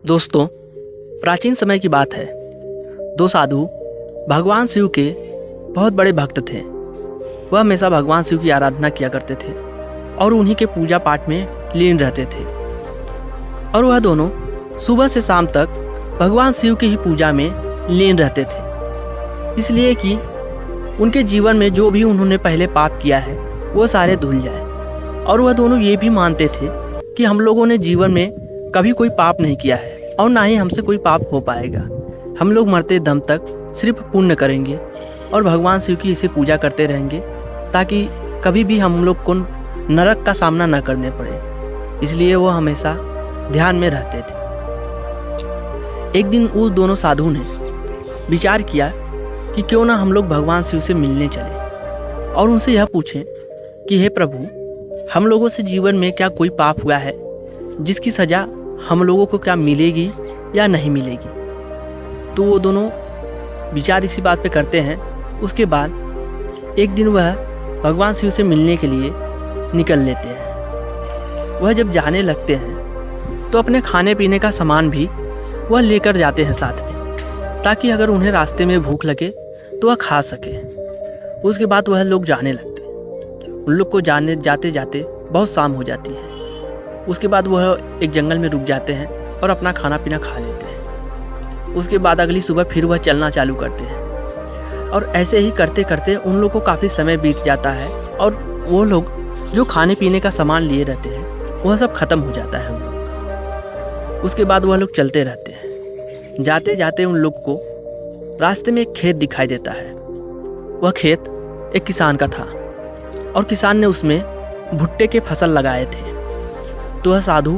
दोस्तों, प्राचीन समय की बात है। दो साधु भगवान शिव के बहुत बड़े भक्त थे। वह हमेशा भगवान शिव की आराधना किया करते थे और उन्हीं के पूजा पाठ में लीन रहते थे। और वह दोनों सुबह से शाम तक भगवान शिव की ही पूजा में लीन रहते थे, इसलिए कि उनके जीवन में जो भी उन्होंने पहले पाप किया है वो सारे धुल जाए। और वह दोनों ये भी मानते थे कि हम लोगों ने जीवन में कभी कोई पाप नहीं किया है और ना ही हमसे कोई पाप हो पाएगा। हम लोग मरते दम तक सिर्फ पुण्य करेंगे और भगवान शिव की इसे पूजा करते रहेंगे ताकि कभी भी हम लोग को नरक का सामना न करने पड़े। इसलिए वो हमेशा ध्यान में रहते थे। एक दिन उस दोनों साधु ने विचार किया कि क्यों ना हम लोग भगवान शिव से मिलने चले और उनसे यह पूछें कि हे प्रभु, हम लोगों से जीवन में क्या कोई पाप हुआ है जिसकी सज़ा हम लोगों को क्या मिलेगी या नहीं मिलेगी। तो वो दोनों विचार इसी बात पे करते हैं। उसके बाद एक दिन वह भगवान शिव से मिलने के लिए निकल लेते हैं। वह जब जाने लगते हैं तो अपने खाने पीने का सामान भी वह लेकर जाते हैं साथ में, ताकि अगर उन्हें रास्ते में भूख लगे तो वह खा सके। उसके बाद वह लोग जाने लगते हैं। उन लोग को जाते जाते बहुत शाम हो जाती है। उसके बाद वह एक जंगल में रुक जाते हैं और अपना खाना पीना खा लेते हैं। उसके बाद अगली सुबह फिर वह चलना चालू करते हैं और ऐसे ही करते करते उन लोग को काफ़ी समय बीत जाता है और वो लोग जो खाने पीने का सामान लिए रहते हैं वह सब खत्म हो जाता है उन लोग। उसके बाद वह लोग चलते रहते हैं। जाते जाते उन लोग को रास्ते में एक खेत दिखाई देता है। वह खेत एक किसान का था और किसान ने उसमें भुट्टे के फसल लगाए थे। तो वह साधु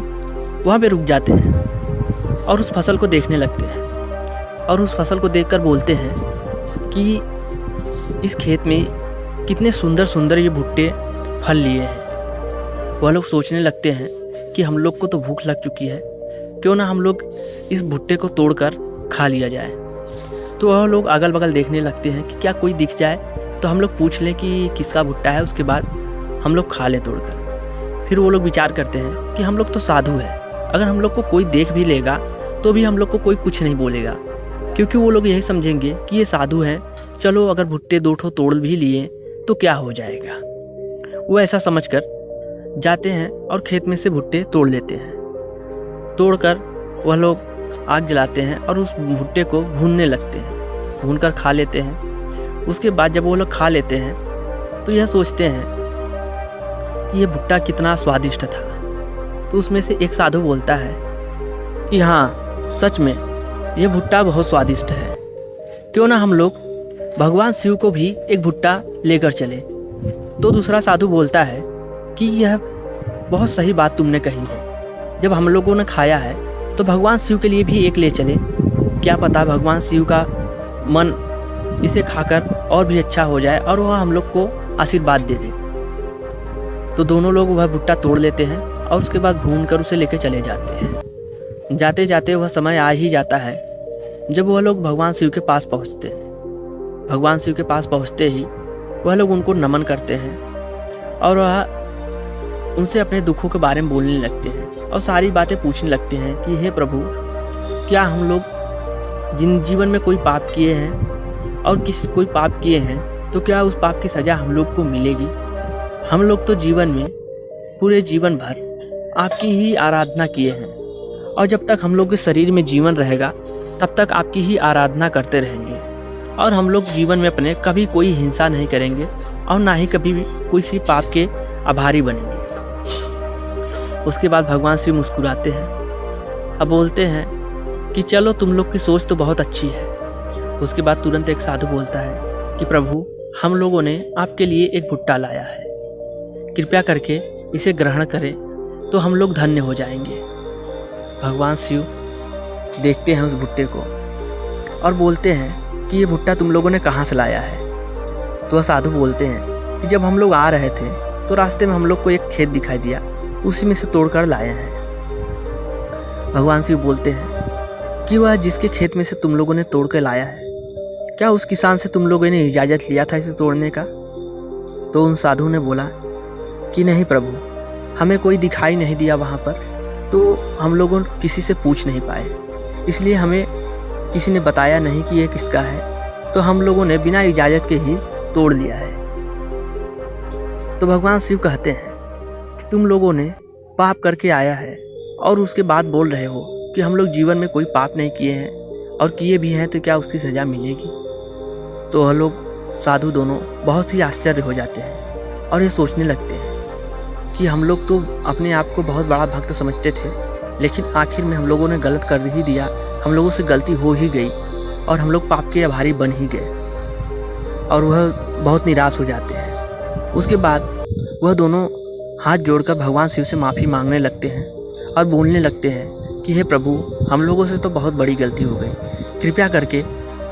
वहाँ पे रुक जाते हैं और उस फसल को देखने लगते हैं और उस फसल को देखकर बोलते हैं कि इस खेत में कितने सुंदर सुंदर ये भुट्टे फल लिए हैं। वह लोग सोचने लगते हैं कि हम लोग को तो भूख लग चुकी है, क्यों ना हम लोग इस भुट्टे को तोड़कर खा लिया जाए। तो वह लोग अगल बगल देखने लगते हैं कि क्या कोई दिख जाए तो हम लोग पूछ लें कि किसका भुट्टा है, उसके बाद हम लोग खा लें तोड़कर। फिर वो लोग विचार करते हैं कि हम लोग तो साधु हैं, अगर हम लोग को कोई देख भी लेगा तो भी हम लोग को कोई कुछ नहीं बोलेगा, क्योंकि वो लोग यही समझेंगे कि ये साधु हैं, चलो अगर भुट्टे दो ठो तोड़ भी लिए तो क्या हो जाएगा। वो ऐसा समझकर जाते हैं और खेत में से भुट्टे तोड़ लेते हैं। तोड़कर वह लोग आग जलाते हैं और उस भुट्टे को भूनने लगते हैं, भूनकर खा लेते हैं। उसके बाद जब वो लोग खा लेते हैं तो यह सोचते हैं कि ये भुट्टा कितना स्वादिष्ट था। तो उसमें से एक साधु बोलता है कि हाँ, सच में यह भुट्टा बहुत स्वादिष्ट है, क्यों ना हम लोग भगवान शिव को भी एक भुट्टा लेकर चले। तो दूसरा साधु बोलता है कि यह बहुत सही बात तुमने कही है, जब हम लोगों ने खाया है तो भगवान शिव के लिए भी एक ले चले, क्या पता भगवान शिव का मन इसे खाकर और भी अच्छा हो जाए और वह हम लोग को आशीर्वाद दे दे। तो दोनों लोग वह भुट्टा तोड़ लेते हैं और उसके बाद भून कर उसे लेके चले जाते हैं। जाते जाते वह समय आ ही जाता है जब वह लोग भगवान शिव के पास पहुंचते हैं। भगवान शिव के पास पहुंचते ही वह लोग उनको नमन करते हैं और वह उनसे अपने दुखों के बारे में बोलने लगते हैं और सारी बातें पूछने लगते हैं कि हे प्रभु, क्या हम लोग जिन जीवन में कोई पाप किए हैं और कोई पाप किए हैं तो क्या उस पाप की सज़ा हम लोग को मिलेगी। हम लोग तो जीवन में पूरे जीवन भर आपकी ही आराधना किए हैं और जब तक हम लोग के शरीर में जीवन रहेगा तब तक आपकी ही आराधना करते रहेंगे और हम लोग जीवन में अपने कभी कोई हिंसा नहीं करेंगे और ना ही कभी भी किसी पाप के आभारी बनेंगे। उसके बाद भगवान शिव मुस्कुराते हैं और बोलते हैं कि चलो, तुम लोग की सोच तो बहुत अच्छी है। उसके बाद तुरंत एक साधु बोलता है कि प्रभु, हम लोगों ने आपके लिए एक भुट्टा लाया है, कृपया करके इसे ग्रहण करें तो हम लोग धन्य हो जाएंगे। भगवान शिव देखते हैं उस भुट्टे को और बोलते हैं कि ये भुट्टा तुम लोगों ने कहाँ से लाया है। तो वह साधु बोलते हैं कि जब हम लोग आ रहे थे तो रास्ते में हम लोग को एक खेत दिखाई दिया, उसी में से तोड़कर लाए हैं। भगवान शिव बोलते हैं कि वह जिसके खेत में से तुम लोगों ने तोड़ कर लाया है, क्या उस किसान से तुम लोगों ने इजाज़त लिया था इसे तोड़ने का। तो उन साधु ने बोला कि नहीं प्रभु, हमें कोई दिखाई नहीं दिया वहाँ पर, तो हम लोगों किसी से पूछ नहीं पाए, इसलिए हमें किसी ने बताया नहीं कि ये किसका है, तो हम लोगों ने बिना इजाज़त के ही तोड़ लिया है। तो भगवान शिव कहते हैं कि तुम लोगों ने पाप करके आया है और उसके बाद बोल रहे हो कि हम लोग जीवन में कोई पाप नहीं किए हैं, और किए भी हैं तो क्या उसकी सज़ा मिलेगी। तो वह लोग साधु दोनों बहुत ही आश्चर्य हो जाते हैं और ये सोचने लगते हैं कि हम लोग तो अपने आप को बहुत बड़ा भक्त समझते थे, लेकिन आखिर में हम लोगों ने गलत कर ही दिया, हम लोगों से गलती हो ही गई और हम लोग पाप के आभारी बन ही गए। और वह बहुत निराश हो जाते हैं। उसके बाद वह दोनों हाथ जोड़कर भगवान शिव से माफ़ी मांगने लगते हैं और बोलने लगते हैं कि हे प्रभु, हम लोगों से तो बहुत बड़ी गलती हो गई, कृपया करके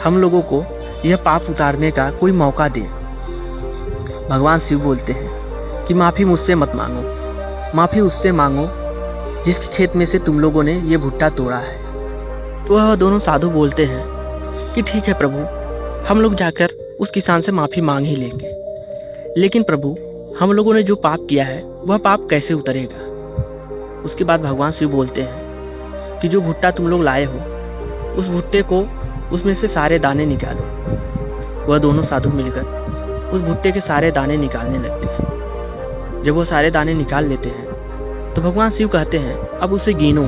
हम लोगों को यह पाप उतारने का कोई मौका दें। भगवान शिव बोलते हैं कि माफ़ी मुझसे मत मांगो, माफ़ी उससे मांगो जिसके खेत में से तुम लोगों ने ये भुट्टा तोड़ा है। तो वह दोनों साधु बोलते हैं कि ठीक है प्रभु, हम लोग जाकर उस किसान से माफ़ी मांग ही लेंगे, लेकिन प्रभु हम लोगों ने जो पाप किया है वह पाप कैसे उतरेगा। उसके बाद भगवान शिव बोलते हैं कि जो भुट्टा तुम लोग लाए हो उस भुट्टे को उसमें से सारे दाने निकालो। वह दोनों साधु मिलकर उस भुट्टे के सारे दाने निकालने लगते हैं। जब वह सारे दाने निकाल लेते हैं तो भगवान शिव कहते हैं अब उसे गिनो,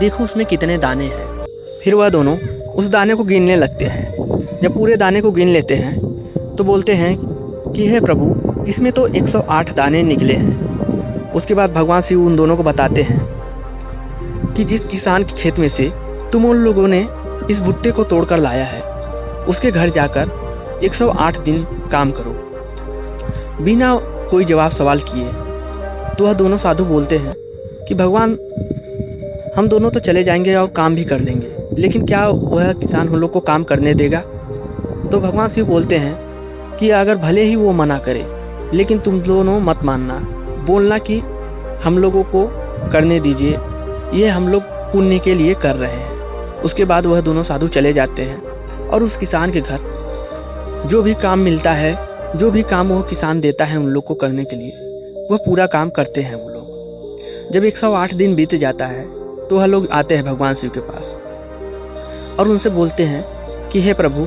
देखो उसमें कितने दाने हैं। फिर वह दोनों उस दाने को गिनने लगते हैं। जब पूरे दाने को गिन लेते हैं तो बोलते हैं कि हे प्रभु, इसमें तो 108 दाने निकले हैं। उसके बाद भगवान शिव उन दोनों को बताते हैं कि जिस किसान के खेत में से तुम उन लोगों ने इस भुट्टे को तोड़कर लाया है, उसके घर जाकर 108 दिन काम करो। बिना कोई जवाब सवाल किए तो वह दोनों साधु बोलते हैं कि भगवान, हम दोनों तो चले जाएंगे और काम भी कर लेंगे, लेकिन क्या वह किसान हम लोग को काम करने देगा। तो भगवान शिव बोलते हैं कि अगर भले ही वो मना करे, लेकिन तुम दोनों मत मानना, बोलना कि हम लोगों को करने दीजिए, ये हम लोग पुण्य के लिए कर रहे हैं। उसके बाद वह दोनों साधु चले जाते हैं और उस किसान के घर जो भी काम मिलता है, जो भी काम वो किसान देता है उन लोग को करने के लिए, वह पूरा काम करते हैं वो लोग। जब 108 दिन बीत जाता है तो वह लोग आते हैं भगवान शिव के पास और उनसे बोलते हैं कि हे प्रभु,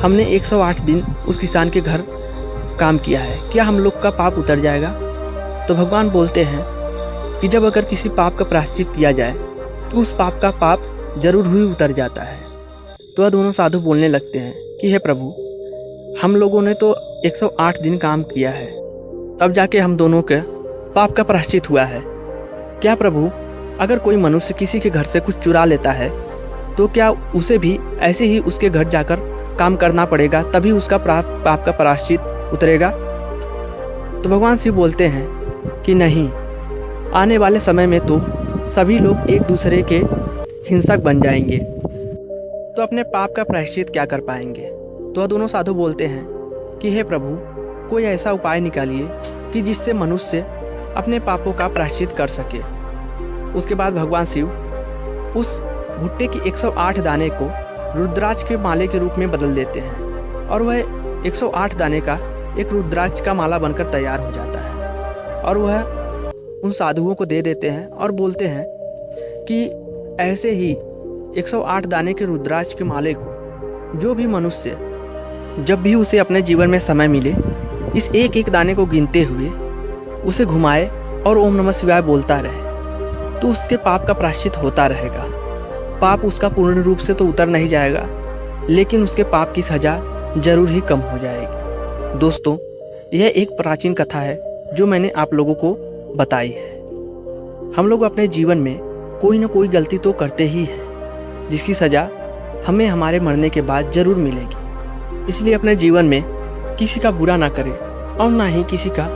हमने 108 दिन उस किसान के घर काम किया है, क्या हम लोग का पाप उतर जाएगा। तो भगवान बोलते हैं कि जब अगर किसी पाप का प्रायश्चित किया जाए तो उस पाप का पाप जरूर ही उतर जाता है। तो वह दोनों साधु बोलने लगते हैं कि हे प्रभु, हम लोगों ने तो 108 दिन काम किया है, तब जाके हम दोनों के पाप का प्रायश्चित हुआ है। क्या प्रभु, अगर कोई मनुष्य किसी के घर से कुछ चुरा लेता है तो क्या उसे भी ऐसे ही उसके घर जाकर काम करना पड़ेगा, तभी उसका पाप का प्रायश्चित उतरेगा। तो भगवान शिव बोलते हैं कि नहीं, आने वाले समय में तो सभी लोग एक दूसरे के हिंसक बन जाएंगे, तो अपने पाप का प्रायश्चित क्या कर पाएंगे। तो वह दोनों साधु बोलते हैं कि हे प्रभु, कोई ऐसा उपाय निकालिए कि जिससे मनुष्य अपने पापों का प्रायश्चित कर सके। उसके बाद भगवान शिव उस भुट्टे की 108 दाने को रुद्राक्ष के माले के रूप में बदल देते हैं और वह 108 दाने का एक रुद्राक्ष का माला बनकर तैयार हो जाता है और वह उन साधुओं को दे देते हैं और बोलते हैं कि ऐसे ही 108 दाने के रुद्राक्ष के माले को जो भी मनुष्य जब भी उसे अपने जीवन में समय मिले, इस एक एक दाने को गिनते हुए उसे घुमाए और ओम नमः शिवाय बोलता रहे, तो उसके पाप का प्रायश्चित होता रहेगा। पाप उसका पूर्ण रूप से तो उतर नहीं जाएगा, लेकिन उसके पाप की सज़ा जरूर ही कम हो जाएगी। दोस्तों, यह एक प्राचीन कथा है जो मैंने आप लोगों को बताई है। हम लोग अपने जीवन में कोई ना कोई गलती तो करते ही हैं, जिसकी सज़ा हमें हमारे मरने के बाद ज़रूर मिलेगी। इसलिए अपने जीवन में किसी का बुरा ना करें और ना ही किसी का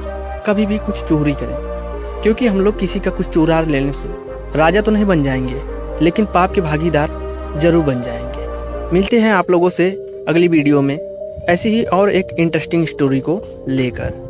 कभी भी कुछ चोरी करें, क्योंकि हम लोग किसी का कुछ चुरा लेने से राजा तो नहीं बन जाएंगे, लेकिन पाप के भागीदार जरूर बन जाएंगे। मिलते हैं आप लोगों से अगली वीडियो में ऐसी ही और एक इंटरेस्टिंग स्टोरी को लेकर।